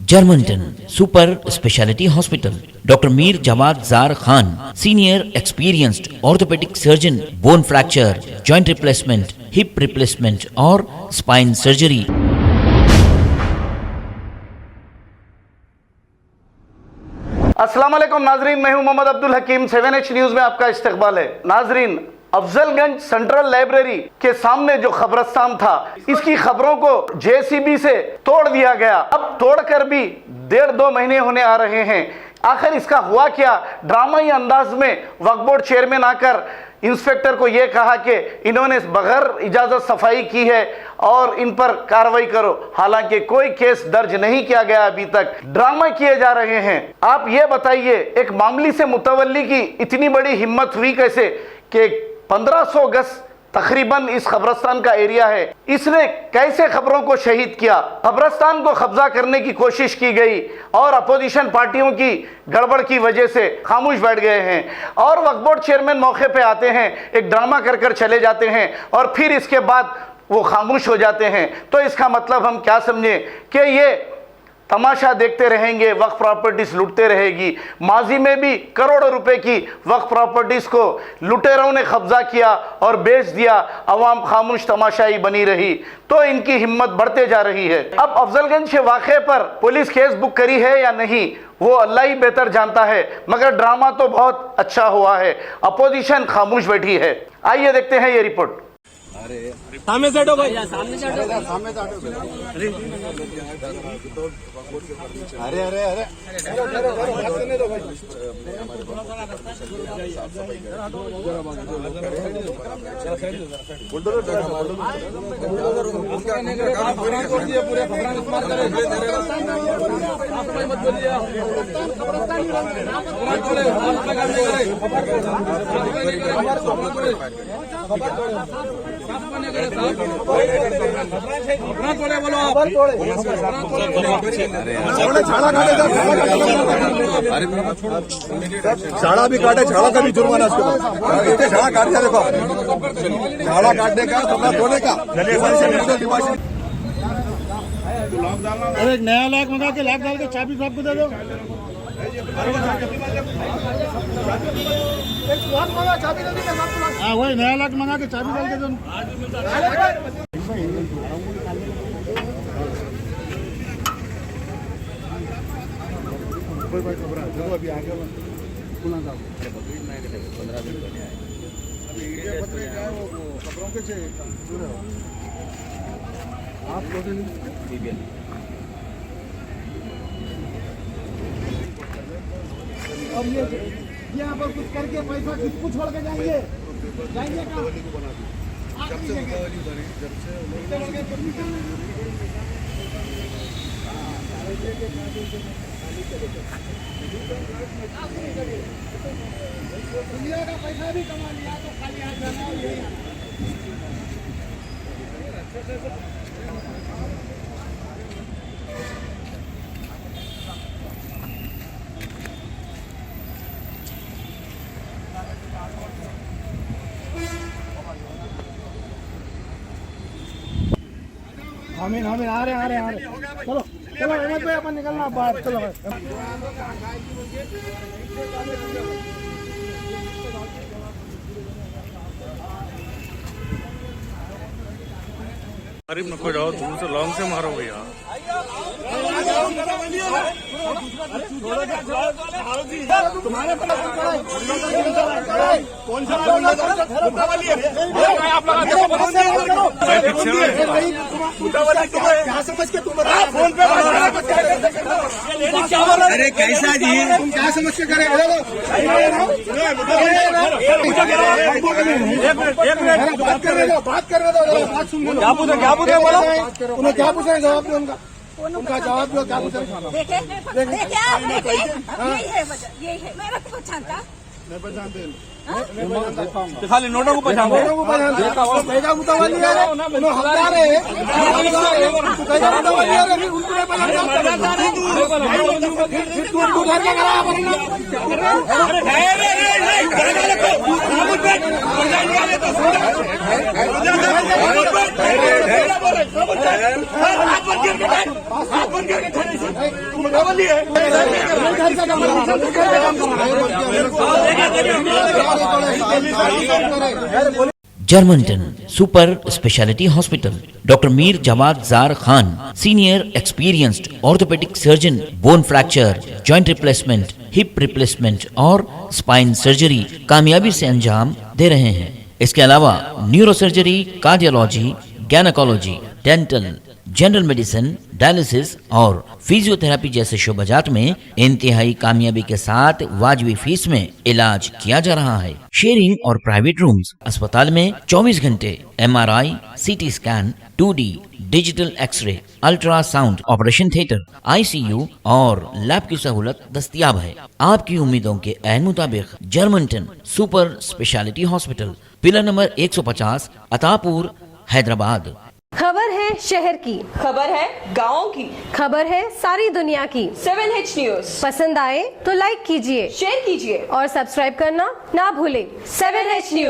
Germantown Super Speciality Hospital. Dr. Mir Jawad Zar Khan, Senior Experienced Orthopedic Surgeon, Bone Fracture, Joint Replacement, Hip Replacement और Spine Surgery. अस्सलाम वालेकुम नाजरीन, मैं हूं मोहम्मद अब्दुल हकीम। 7H news में आपका इस्तकबाल है। नाजरीन, अफजलगंज सेंट्रल लाइब्रेरी के सामने जो कब्रिस्तान था, इसकी खबरों को जेसीबी से तोड़ दिया गया। अब तोड़कर भी 1.5-2 महीने होने आ रहे हैं। आखिर इसका हुआ क्या? ड्रामाई अंदाज में वक्फ बोर्ड चेयरमैन आकर इंस्पेक्टर को यह कहा कि इन्होंने बगैर इजाजत सफाई की है और इन पर कार्रवाई करो। हालांकि कोई केस दर्ज नहीं किया गया अभी तक। ड्रामा किए जा रहे हैं। आप ये बताइए, एक मामली से मुतवल्ली की इतनी बड़ी हिम्मत हुई कैसे कि 1500 गज तकरीबन इस कब्रिस्तान का एरिया है, इसने कैसे खबरों को शहीद किया? कब्रिस्तान को कब्जा करने की कोशिश की गई और अपोजिशन पार्टियों की गड़बड़ की वजह से खामोश बैठ गए हैं। और वक्फ बोर्ड चेयरमैन मौके पे आते हैं, एक ड्रामा कर चले जाते हैं और फिर इसके बाद वो खामोश हो जाते हैं। तो इसका मतलब हम क्या समझें कि ये तमाशा देखते रहेंगे, वक्फ प्रॉपर्टीज लूटते रहेगी। माजी में भी करोड़ों रुपए की वक्फ प्रॉपर्टीज को लुटेरों ने कब्जा किया और बेच दिया, अवाम खामोश तमाशाई बनी रही। तो इनकी हिम्मत बढ़ते जा रही है। अब अफजलगंज के वाक़े पर पुलिस केस बुक करी है या नहीं, वो अल्लाह ही बेहतर जानता है, मगर ड्रामा तो बहुत अच्छा हुआ है। अपोजिशन खामोश बैठी है। आइए देखते हैं ये रिपोर्ट। सामने से हटो भाई, सामने से हटो। अरे अरे अरे बात करने दो भाई। झाड़ा भी काटे, झाड़ा का भी जुर्माना इसके बाद। झाड़ा काट दिया, देखो झाड़ा काटने का, कपड़ा धोने का। अरे एक नया लॉक मंगा के लॉक डाल के चाबी सबको दे दो। हाँ वही नया लॉक मंगा के चाबी डाल के दो। अभी आगे खबरों के आप अब ये यहाँ पर कुछ करके पैसा किसको छोड़ के जाएंगे कहाँ? दुनिया का पैसा भी कमा लिया तो खाली हाथ जाना और यही आना। आमीन आमीन, आ रहे चलो चलो अहमद भाई, अपन निकलना बाहर। चलो करीब नको जाओ, दूर से लॉन्ग से मारो भैया। तुम्हारे कौन सा क्या समझ के तुम फोन पे? अरे कैसा जी, तुम क्या समझ के करे? बात करने दो, बात सुन लो। क्या पूछा बोला? उन्हें क्या पूछा, जवाब दो उनका। उनका जवाब दो, क्या पूछा? यही है मेरा तो पहचानता नहीं पहचानते। खाली नोटों को पहचानते हैं। तू घर का करा Germanten super speciality hospital doctor Mir Jawad Jar Khan senior experienced orthopaedic surgeon bone fracture joint replacement hip replacement और स्पाइन सर्जरी कामयाबी से अंजाम दे रहे हैं। इसके अलावा neuro surgery, cardiology, gynaecology, dental, general medicine, dialysis और फिजियोथेरेपी जैसे शोबाजात में इंतहाई कामयाबी के साथ वाजबी फीस में इलाज किया जा रहा है। शेयरिंग और प्राइवेट रूम्स, अस्पताल में 24 घंटे MRI, CT scan, 2D digital x-ray, ultrasound, operation theatre, ICU और लैब की सहूलत दस्तयाब है। आपकी उम्मीदों के ऐन मुताबिक Germanten super speciality hospital, pillar number 150, Attapur, Hyderabad. खबर है शहर की, खबर है गाँव की, खबर है सारी दुनिया की। 7H न्यूज पसंद आए तो लाइक कीजिए, शेयर कीजिए और सब्सक्राइब करना ना भूलें। 7H news.